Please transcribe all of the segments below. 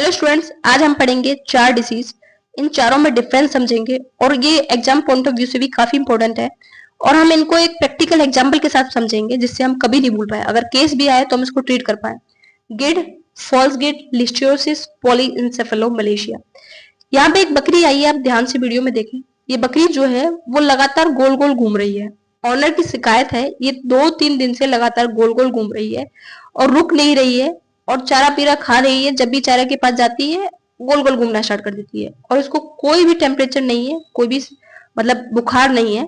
Hello students, आज हम पढ़ेंगे 4 डिसीज। इन चारों में डिफरेंस समझेंगे और ये एग्जाम पॉइंट ऑफ व्यू से भी काफी इंपॉर्टेंट है। और हम इनको एक प्रैक्टिकल एग्जाम्पल के साथ समझेंगे जिससे हम कभी नहीं भूल पाए। अगर केस भी आए तो हम इसको ट्रीट कर पाए। गिड, फॉल्स गिड, लिस्टियोसिस, पॉलीइंसेफेलोमलेशिया। यहाँ पे एक बकरी आई है, आप ध्यान से वीडियो में देखें। ये बकरी जो है वो लगातार गोल गोल घूम रही है। ऑनर की शिकायत है, ये 2-3 दिन से लगातार गोल गोल घूम रही है और रुक नहीं रही है और चारा पीरा खा रही है। जब भी चारा के पास जाती है गोल गोल घूमना स्टार्ट कर देती है और इसको कोई भी टेम्परेचर नहीं है, कोई भी मतलब बुखार नहीं है।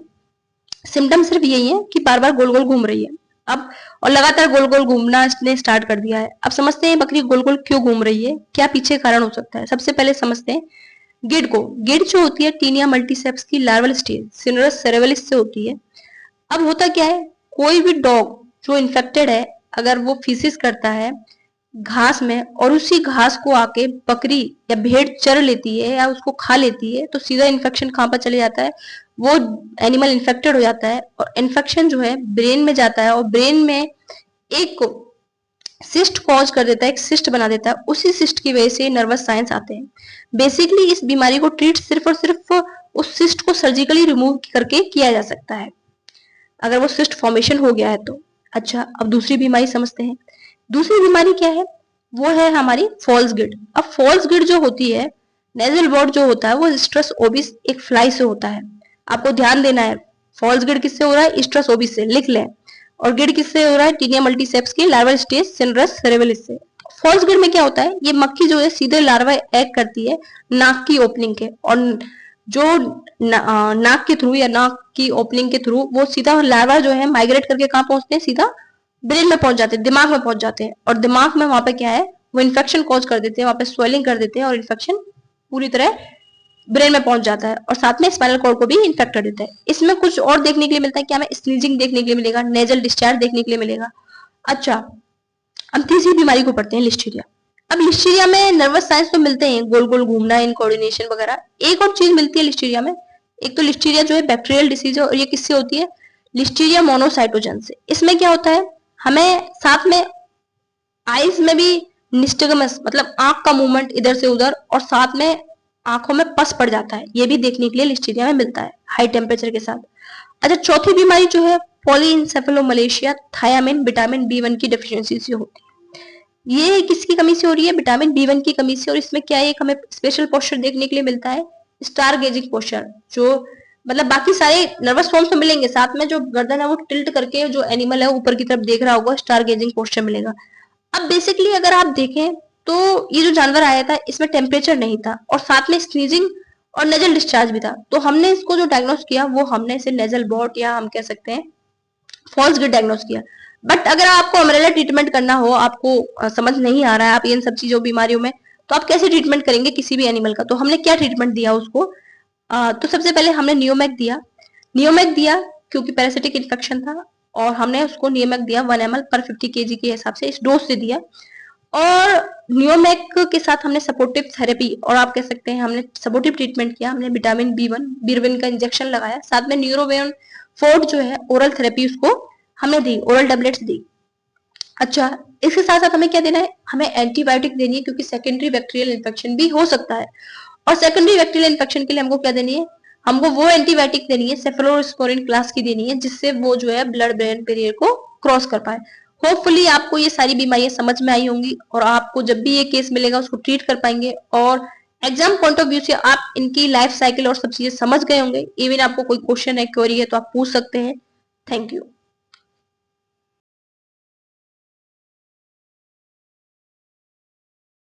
सिम्टम सिर्फ यही है कि बार बार गोल गोल घूम रही है अब, और लगातार गोल गोल घूमना इसने स्टार्ट कर दिया है। अब समझते हैं बकरी गोल गोल क्यों घूम रही है, क्या पीछे कारण हो सकता है। सबसे पहले समझते हैं गिड को। गिड जो होती है टीनिया मल्टीसेप्स की लार्वल स्टेज सिनरस सेरेवलिस से होती है। अब होता क्या है, कोई भी डॉग जो इन्फेक्टेड है अगर वो फीसिस करता है घास में और उसी घास को आके बकरी या भेड़ चर लेती है या उसको खा लेती है, तो सीधा इन्फेक्शन कहाँ पर चले जाता है, वो एनिमल इन्फेक्टेड हो जाता है और इन्फेक्शन जो है ब्रेन में जाता है और ब्रेन में एक सिस्ट कॉज कर देता है, एक सिस्ट बना देता है। उसी सिस्ट की वजह से नर्वस साइंस आते हैं। बेसिकली इस बीमारी को ट्रीट सिर्फ और सिर्फ उस सिस्ट को सर्जिकली रिमूव करके किया जा सकता है अगर वो सिस्ट फॉर्मेशन हो गया है तो। अच्छा, अब दूसरी बीमारी समझते हैं। दूसरी बीमारी क्या है, वो है हमारी फॉल्स गिड। अब फॉल्स गिड जो होती है, नेजल बोर्ड जो होता है वो स्ट्रेस ओबिस एक फ्लाई से होता है। आपको ध्यान देना है, फॉल्स गिड किससे हो रहा है, स्ट्रेस ओबिस से, लिख लें। और गिड किससे हो रहा है, टीनिया मल्टीसेप्स की लार्वल स्टेज सिनरस सेरेवलिस से। फॉल्स गिड में क्या होता है, ये मक्खी जो है सीधे लार्वा एग करती है नाक की ओपनिंग के, और जो नाक के थ्रू या नाक की ओपनिंग के थ्रू वो सीधा लार्वा जो है माइग्रेट करके कहाँ पहुंचते हैं, सीधा ब्रेन में पहुंच जाते हैं, दिमाग में पहुंच जाते हैं। और दिमाग में वहां पे क्या है, वो इन्फेक्शन कॉज कर देते हैं, वहां पे स्वेलिंग कर देते हैं और इन्फेक्शन पूरी तरह ब्रेन में पहुंच जाता है और साथ में स्पाइनल कॉर्ड को भी इन्फेक्ट कर देता है। इसमें कुछ और देखने के लिए मिलता है, क्या हमें स्नीजिंग देखने के लिए मिलेगा, नेजल डिस्चार्ज देखने के लिए मिलेगा। अच्छा, अब तीसरी बीमारी को पढ़ते हैं, लिस्टीरिया। अब लिस्टीरिया में नर्वस साइंस तो मिलते हैं, गोल गोल घूमना, इनकोऑर्डिनेशन वगैरह। एक और चीज मिलती है लिस्टीरिया में। एक तो लिस्टीरिया जो है बैक्टीरियल डिसीज है और ये किससे होती है, लिस्टीरिया मोनोसाइटोजन से। इसमें क्या होता है, हमें साथ में आईज में भी निस्टगमस मतलब आंख का मूवमेंट इधर से उधर, और साथ में आंखों में पस पड़ जाता है, ये भी देखने के लिए लिस्टीरिया में मिलता है हाई टेम्परेचर के साथ। अच्छा, चौथी बीमारी जो है पॉलीइंसेफेलोमलेशिया, थायामिन विटामिन B1 की डेफिशिएंसी से होती है। ये किसकी कमी से हो रही है, विटामिन B1 की कमी से। और इसमें क्या है, हमें स्पेशल पोस्चर देखने के लिए मिलता है, स्टार गेजिंग पोस्चर। जो मतलब बाकी सारे नर्वस फॉर्म्स तो मिलेंगे, साथ में जो गर्दन है वो टिल्ट करके जो एनिमल है ऊपर की तरफ देख रहा होगा, स्टार गेजिंग पोस्चर मिलेगा। अब बेसिकली अगर आप देखें तो ये जो जानवर आया था इसमें टेम्परेचर नहीं था और साथ में स्नीजिंग और नेजल डिस्चार्ज भी था। तो हमने इसको जो डायग्नोस किया वो हमने इसे नेजल बॉट या हम कह सकते हैं फॉल्स गिड डायग्नोस किया। बट अगर आपको अम्ब्रेला ट्रीटमेंट करना हो, आपको समझ नहीं आ रहा है आप इन सब चीजों बीमारियों में, तो आप कैसे ट्रीटमेंट करेंगे किसी भी एनिमल का। तो हमने क्या ट्रीटमेंट दिया उसको, तो सबसे पहले हमने नियोमैक दिया। नियोमैक दिया क्योंकि पैरासिटिक इन्फेक्शन था और हमने उसको नियोमैक दिया 1 ml पर 50 kg के हिसाब से इस डोज से दिया। और नियोमैक के साथ हमने सपोर्टिव थेरेपी और आप कह सकते हैं हमने सपोर्टिव ट्रीटमेंट किया। हमने विटामिन B1 का इंजेक्शन लगाया, साथ में न्यूरोवेन फोर्ट जो है ओरल थेरेपी उसको हमने दी, ओरल टैबलेट्स दी। अच्छा, इसके साथ साथ हमें क्या देना है, हमें एंटीबायोटिक देनी है क्योंकि सेकेंडरी बैक्टीरियल इन्फेक्शन भी हो सकता है। और सेकेंडरी बैक्टीरियल इन्फेक्शन के लिए हमको क्या देनी है, हमको वो एंटीबायोटिक देनी है सेफेलोस्पोरिन क्लास की देनी है जिससे वो जो है ब्लड ब्रेन बैरियर को क्रॉस कर पाए। होपफुली आपको ये सारी बीमारियां समझ में आई होंगी और आपको जब भी ये केस मिलेगा उसको ट्रीट कर पाएंगे और एग्जाम पॉइंट ऑफ व्यू से आप इनकी लाइफ साइकिल और सब चीजें समझ गए होंगे। इवन आपको कोई क्वेश्चन है, क्वेरी है तो आप पूछ सकते हैं। Thank you.